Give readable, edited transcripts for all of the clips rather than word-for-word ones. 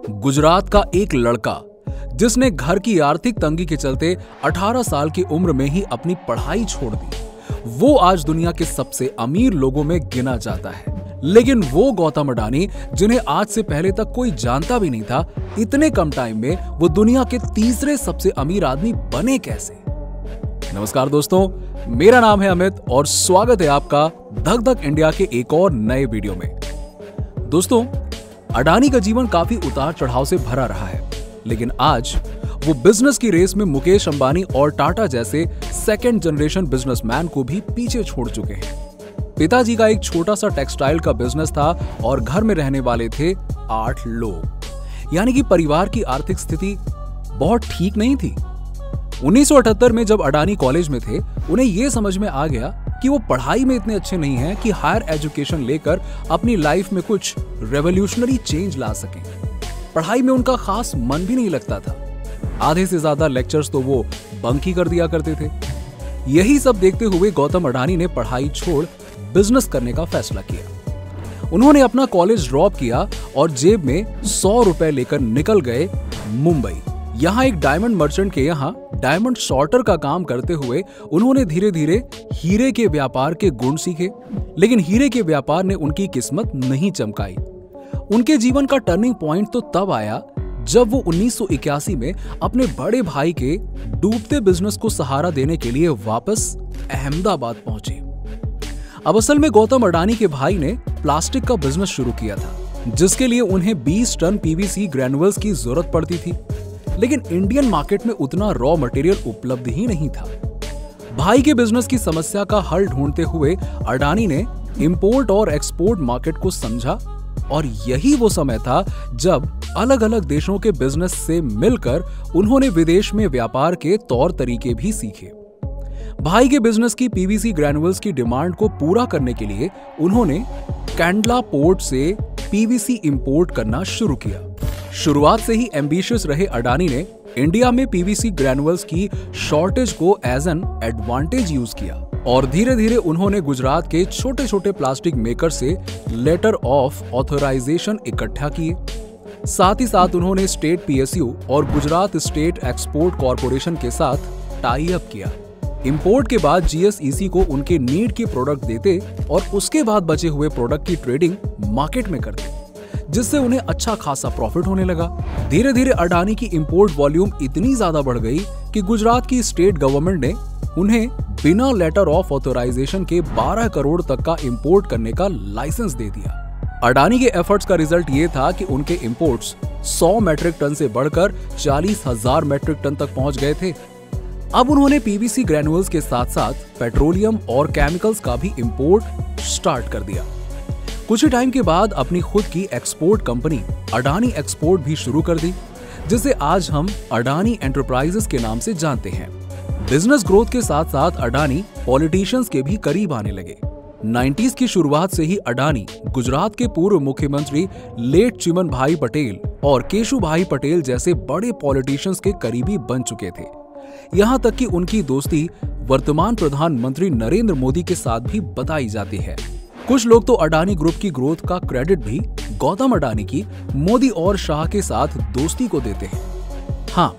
गुजरात का एक लड़का जिसने घर की आर्थिक तंगी के चलते 18 साल की उम्र में ही अपनी पढ़ाई छोड़ दी, वो आज दुनिया के सबसे अमीर लोगों में गिना जाता है। लेकिन वो गौतम अडानी, जिन्हें आज से पहले तक कोई जानता भी नहीं था, इतने कम टाइम में वो दुनिया के तीसरे सबसे अमीर आदमी बने कैसे? नमस्कार दोस्तों, मेरा नाम है अमित और स्वागत है आपका धक धक इंडिया के एक और नए वीडियो में। दोस्तों, अडानी का जीवन काफी उतार चढ़ाव से भरा रहा है, लेकिन आज वो बिजनेस की रेस में मुकेश अंबानी और टाटा जैसे सेकंड जनरेशन बिजनेसमैन को भी पीछे छोड़ चुके हैं। पिताजी का एक छोटा सा टेक्सटाइल का बिजनेस था और घर में रहने वाले थे 8 लोग, यानी कि परिवार की आर्थिक स्थिति बहुत ठीक नहीं थी। 1978 में जब अडानी कॉलेज में थे, उन्हें यह समझ में आ गया कि वो पढ़ाई में इतने अच्छे नहीं हैं कि हायर एजुकेशन लेकर अपनी लाइफ में कुछ रेवोल्यूशनरी चेंज ला सकें। पढ़ाई में उनका खास मन भी नहीं लगता था। आधे से ज्यादा लेक्चर्स तो वो बंक ही कर दिया करते थे। यही सब देखते हुए गौतम अडानी ने पढ़ाई छोड़ बिजनेस करने का फैसला किया। उन्होंने अपना कॉलेज ड्रॉप किया और जेब में 100 रुपए लेकर निकल गए मुंबई। यहाँ एक डायमंड मर्चेंट के यहाँ डायमंड सॉर्टर का काम करते हुए उन्होंने धीरे धीरे हीरे के व्यापार के गुण सीखे, लेकिन हीरे के व्यापार ने उनकी किस्मत नहीं चमकाई। उनके जीवन का टर्निंग पॉइंट तो तब आया जब वो 1981 में अपने बड़े भाई के डूबते बिजनेस को सहारा देने के लिए वापस अहमदाबाद पहुंचे। अब असल में गौतम अडानी के भाई ने प्लास्टिक का बिजनेस शुरू किया था, जिसके लिए उन्हें 20 टन पीवीसी ग्रैन्युअल्स की जरूरत पड़ती थी, लेकिन इंडियन मार्केट में उतना रॉ मटेरियल उपलब्ध ही नहीं था। भाई के बिजनेस की समस्या का हल ढूंढते हुए अडानी ने इंपोर्ट और एक्सपोर्ट मार्केट को समझा, और यही वो समय था जब अलग अलग देशों के बिजनेस से मिलकर उन्होंने विदेश में व्यापार के तौर तरीके भी सीखे। भाई के बिजनेस की पीवीसी ग्रैन्युअल्स की डिमांड को पूरा करने के लिए उन्होंने कैंडला पोर्ट से पीवीसी इंपोर्ट करना शुरू किया। शुरुआत से ही एम्बिशियस रहे अडानी ने इंडिया में पीवीसी ग्रैन्युअल्स की शॉर्टेज को एज एन एडवांटेज यूज किया, और धीरे धीरे उन्होंने गुजरात के छोटे छोटे प्लास्टिक मेकर से लेटर ऑफ ऑथराइजेशन इकट्ठा किए। साथ ही साथ उन्होंने स्टेट पीएसयू और गुजरात स्टेट एक्सपोर्ट कॉरपोरेशन के साथ टाई अप किया। इंपोर्ट के बाद जीएसईसी को उनके नीड के प्रोडक्ट देते और उसके बाद बचे हुए प्रोडक्ट की ट्रेडिंग मार्केट में करते, जिससे उन्हें अच्छा खासा प्रॉफिट होने लगा। धीरे धीरे अडानी की इंपोर्ट वॉल्यूम इतनी ज्यादा बढ़ गई कि गुजरात की स्टेट गवर्नमेंट ने उन्हें बिना लेटर ऑफ ऑथराइजेशन के 12 करोड़ तक का इंपोर्ट करने का लाइसेंस दे दिया। अडानी के एफर्ट्स का रिजल्ट ये था कि उनके इंपोर्ट्स 100 मैट्रिक टन से बढ़कर 40,000 मैट्रिक टन तक पहुंच गए थे। अब उन्होंने पीवीसी ग्रैन्युअल्स के साथ साथ पेट्रोलियम और केमिकल्स का भी इंपोर्ट स्टार्ट कर दिया। कुछ ही टाइम के बाद अपनी खुद की एक्सपोर्ट कंपनी अडानी एक्सपोर्ट भी शुरू कर दी, जिसे आज हम अडानी एंटरप्राइजेस के नाम से जानते हैं। बिजनेस ग्रोथ के साथ साथ अडानी पॉलिटिशियंस के भी करीब आने लगे। 90s की शुरुआत से ही अडानी गुजरात के पूर्व मुख्यमंत्री लेट चिमन भाई पटेल और केशु भाई पटेल जैसे बड़े पॉलिटिशियंस के करीबी बन चुके थे। यहाँ तक कि उनकी दोस्ती वर्तमान प्रधानमंत्री नरेंद्र मोदी के साथ भी बताई जाती है। कुछ लोग तो अडानी ग्रुप की ग्रोथ का क्रेडिट भी गौतम अडानी की मोदी और शाह के साथ दोस्ती को देते हैं। हाँ,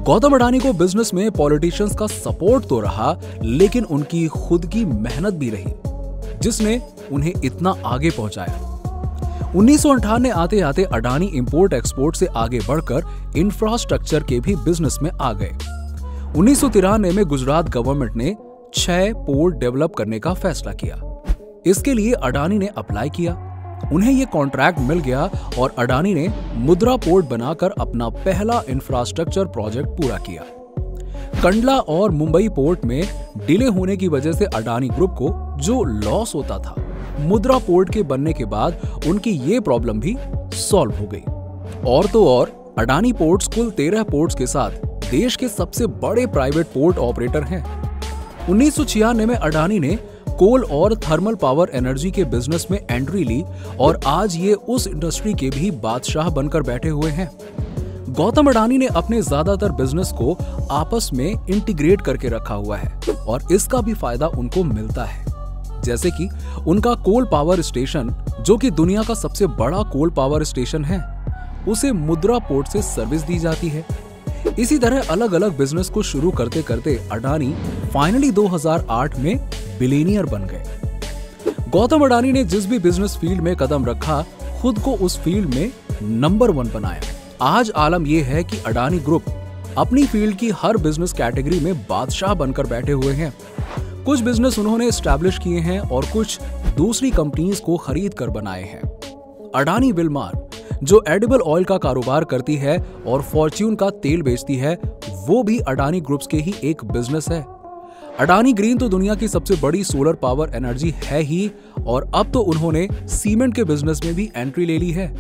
गौतम अडानी को बिजनेस में पॉलिटिशियंस का सपोर्ट तो रहा, लेकिन उनकी खुद की मेहनत भी रही, जिसने उन्हें इतना आगे पहुंचाया। 1958 आते आते अडानी इंपोर्ट एक्सपोर्ट से आगे बढ़कर इंफ्रास्ट्रक्चर के भी बिजनेस में आ गए। 1993 में गुजरात गवर्नमेंट ने 6 पोर्ट डेवलप करने का फैसला किया। इसके लिए अडानी ने अप्लाई किया, उन्हें यह कॉन्ट्रैक्ट मिल गया और अडानी ने मुद्रा पोर्ट बनाकर अपना पहला इंफ्रास्ट्रक्चर प्रोजेक्ट पूरा किया। कंडला और मुंबई पोर्ट में डिले होने की वजह से अडानी ग्रुप को जो लॉस होता था, मुद्रा पोर्ट के बनने के बाद उनकी ये प्रॉब्लम भी सॉल्व हो गई। और तो और अडानी पोर्ट्स कुल 13 पोर्ट्स के साथ देश के सबसे बड़े प्राइवेट पोर्ट ऑपरेटर हैं। 1996 में अडानी ने कोल और थर्मल पावर एनर्जी के बिजनेस में एंट्री ली और आज ये उस इंडस्ट्री के भी बादशाह बनकर बैठे हुए हैं। गौतम अडानी ने अपने ज्यादातर बिजनेस को आपस में इंटीग्रेट करके रखा हुआ है और इसका भी फायदा उनको मिलता है। जैसे कि उनका कोल पावर स्टेशन, जो कि दुनिया का सबसे बड़ा कोल पावर स्टेशन है, उसे मुद्रा पोर्ट से सर्विस दी जाती है। इसी तरह अलग अलग बिजनेस को शुरू करते करते अडानी फाइनली 2008 में बिलियनियर बन गए। गौतम अडानी ने जिस भी बिजनेस फील्ड में कदम रखा, खुद को उस फील्ड में नंबर 1 बनाया। आज आलम यह है कि अडानी ग्रुप अपनी फील्ड की हर बिजनेस कैटेगरी में बादशाह बनकर बैठे हुए हैं। कुछ बिजनेस उन्होंने एस्टैब्लिश किए हैं और कुछ दूसरी कंपनीज को खरीद कर बनाए हैं। अडानी विल्मार जो एडिबल ऑयल का कारोबार करती है और फॉर्च्यून का तेल बेचती है, वो भी अडानी ग्रुप्स के ही एक बिजनेस है। अडानी ग्रीन तो दुनिया की सबसे बड़ी सोलर पावर एनर्जी है ही, और अब तो उन्होंने सीमेंट के बिजनेस में भी एंट्री ले ली है।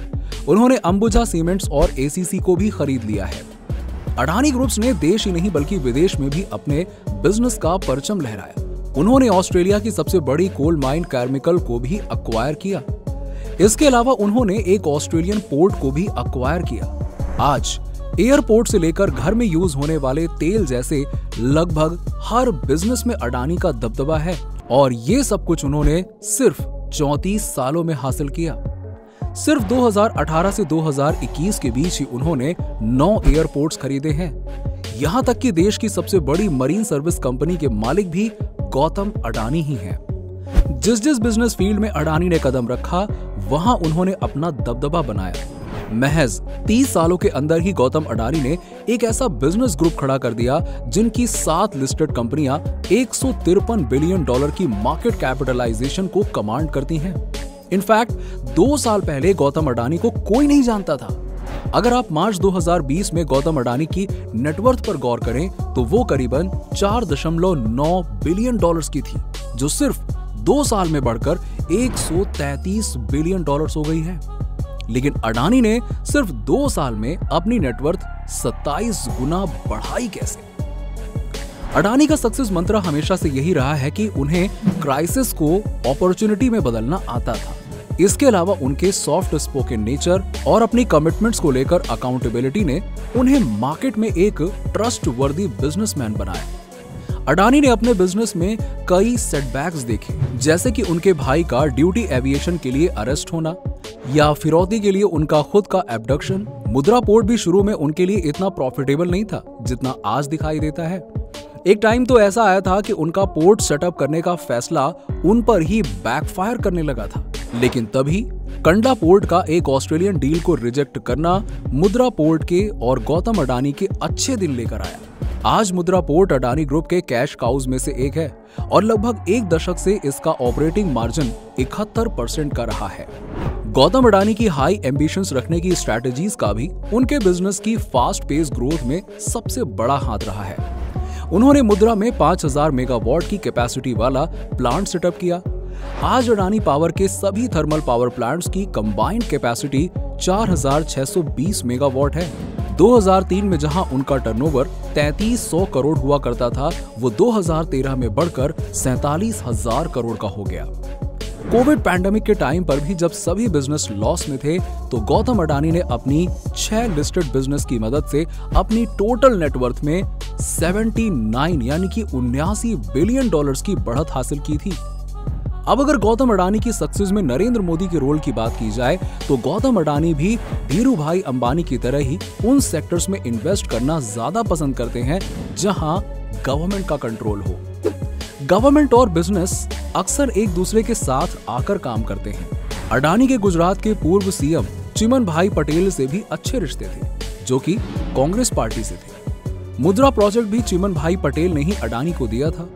उन्होंने अंबुजा सीमेंट्स और एसीसी को भी खरीद लिया है। अडानी ग्रुप्स ने देश ही नहीं बल्कि विदेश में भी अपने बिजनेस का परचम लहराया। उन्होंने ऑस्ट्रेलिया की सबसे बड़ी कोल माइन कैमिकल को भी अक्वायर किया। इसके अलावा उन्होंने एक ऑस्ट्रेलियन पोर्ट को भी अक्वायर किया। आज एयरपोर्ट से लेकर घर में यूज होने वाले तेल जैसे लगभग हर बिजनेस में अडानी का दबदबा है, और ये सब कुछ उन्होंने सिर्फ 34 सालों में हासिल किया। सिर्फ 2018 से 2021 के बीच ही उन्होंने 9 एयरपोर्ट्स खरीदे हैं। यहाँ तक कि देश की सबसे बड़ी मरीन सर्विस कंपनी के मालिक भी गौतम अडानी ही हैं। जिस जिस बिजनेस फील्ड में अडानी ने कदम रखा, वहां उन्होंने अपना दबदबा बनाया। महज 30 सालों के अंदर ही गौतम अडानी ने एक ऐसा बिजनेस ग्रुप खड़ा कर दिया जिनकी 7 लिस्टेड कंपनियां 153 बिलियन डॉलर की मार्केट कैपिटलाइजेशन को कमांड करती हैं। इनफैक्ट 2 साल पहले गौतम अडानी को कोई नहीं जानता था। अगर आप मार्च 2020 में गौतम अडानी की नेटवर्थ पर गौर करें तो वो करीबन 4.9 बिलियन डॉलर्स की थी, जो सिर्फ 2 साल में बढ़कर 133 बिलियन डॉलर्स हो गई है। लेकिन अडानी ने सिर्फ 2 साल में अपनी नेटवर्थ 27 गुना बढ़ाई कैसे? अडानी का सक्सेस मंत्र हमेशा से यही रहा है कि उन्हें क्राइसिस को अपॉर्चुनिटी में बदलना आता था। इसके अलावा उनके सॉफ्ट स्पोकन नेचर और अपनी कमिटमेंट्स को लेकर अकाउंटेबिलिटी ने उन्हें मार्केट में एक ट्रस्टवर्दी बिजनेसमैन बनाया। अडानी ने अपने बिजनेस में कई सेटबैक्स देखे, जैसे कि उनके भाई का ड्यूटी एविएशन के लिए अरेस्ट होना या फिरौती के लिए उनका खुद का एब्डक्शन। मुद्रा पोर्ट भी शुरू में उनके लिए इतना प्रॉफिटेबल नहीं था जितना आज दिखाई देता है। एक टाइम तो ऐसा आया था कि उनका पोर्ट सेटअप करने का फैसला उन पर ही बैकफायर करने लगा था, लेकिन तभी कंडा पोर्ट का एक ऑस्ट्रेलियन डील को रिजेक्ट करना मुद्रा पोर्ट के और गौतम अडानी के अच्छे दिन लेकर आया। आज मुद्रा पोर्ट अडानी ग्रुप के कैश काउज में से एक है और लगभग 1 दशक से इसका ऑपरेटिंग मार्जिन 71% का रहा है। गौतम अडानी की हाई एम्बिशंस रखने की स्ट्रैटेजीज का भी उनके बिजनेस की फास्ट पेस ग्रोथ में सबसे बड़ा हाथ रहा है। उन्होंने मुद्रा में 5000 मेगावाट की कैपेसिटी वाला प्लांट सेटअप किया। आज अडानी पावर के सभी थर्मल पावर प्लांट्स की कंबाइंड कैपेसिटी 4620 मेगावाट है। 2003 में जहां उनका टर्नओवर 3300 करोड़ हुआ करता था, वो 2013 में बढ़कर 47,000 करोड़ का हो गया। कोविड पैंडेमिक के टाइम पर भी जब सभी बिजनेस लॉस में थे, तो गौतम अडानी ने अपनी 6 लिस्टेड बिजनेस की मदद से अपनी टोटल नेटवर्थ में 79 यानी कि 79 बिलियन डॉलर्स की बढ़त हासिल की थी। अब अगर गौतम अडानी की सक्सेस में नरेंद्र मोदी के रोल की बात की जाए, तो गौतम अडानी भी धीरू भाई अंबानी की तरह ही उन सेक्टर्स में इन्वेस्ट करना ज्यादा पसंद करते हैं जहां गवर्नमेंट का कंट्रोल हो। गवर्नमेंट और बिजनेस अक्सर एक दूसरे के साथ आकर काम करते हैं। अडानी के गुजरात के पूर्व सीएम चिमन भाई पटेल से भी अच्छे रिश्ते थे, जो कि कांग्रेस पार्टी से थे। मुद्रा प्रोजेक्ट भी चिमन भाई पटेल ने ही अडानी को दिया था।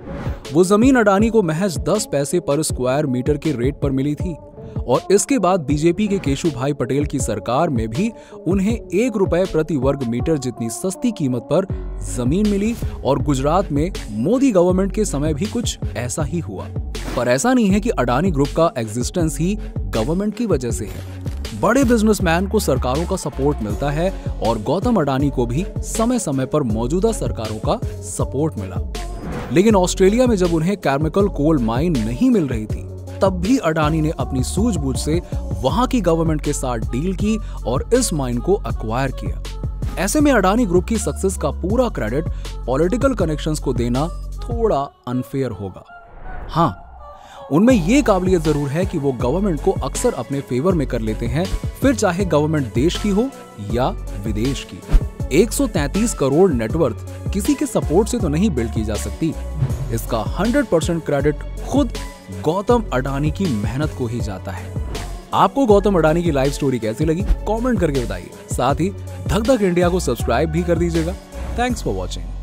वो जमीन अडानी को महज 10 पैसे पर स्क्वायर मीटर के रेट पर मिली थी, और इसके बाद बीजेपी के केशु भाई पटेल की सरकार में भी उन्हें 1 रुपए प्रति वर्ग मीटर जितनी सस्ती कीमत पर जमीन मिली। और गुजरात में मोदी गवर्नमेंट के समय भी कुछ ऐसा ही हुआ। पर ऐसा नहीं है कि अडानी ग्रुप का एग्जिस्टेंस ही गवर्नमेंट की वजह से है। बड़े बिजनेसमैन को सरकारों का सपोर्ट मिलता है, और गौतम अडानी को भी समय समय पर मौजूदा सरकारों का सपोर्ट मिला। लेकिन ऑस्ट्रेलिया में जब उन्हें केमिकल कोल माइन नहीं मिल रही थी, तब भी अडानी ने अपनी सूझबूझ से वहां की गवर्नमेंट के साथ डील की और इस माइन को एक्वायर किया। ऐसे में अडानी ग्रुप की सक्सेस का पूरा क्रेडिट पॉलिटिकल कनेक्शंस को देना थोड़ा अनफेयर होगा। हाँ, उनमें ये काबिलियत जरूर है कि वो गवर्नमेंट को अक्सर अपने फेवर में कर लेते हैं, फिर चाहे गवर्नमेंट देश की हो या विदेश की। 133 करोड़ नेटवर्थ किसी के सपोर्ट से तो नहीं बिल्ड की जा सकती। इसका 100% क्रेडिट खुद गौतम अडानी की मेहनत को ही जाता है। आपको गौतम अडानी की लाइफ स्टोरी कैसी लगी कमेंट करके बताइए। साथ ही धक धक इंडिया को सब्सक्राइब भी कर दीजिएगा। Thanks for watching.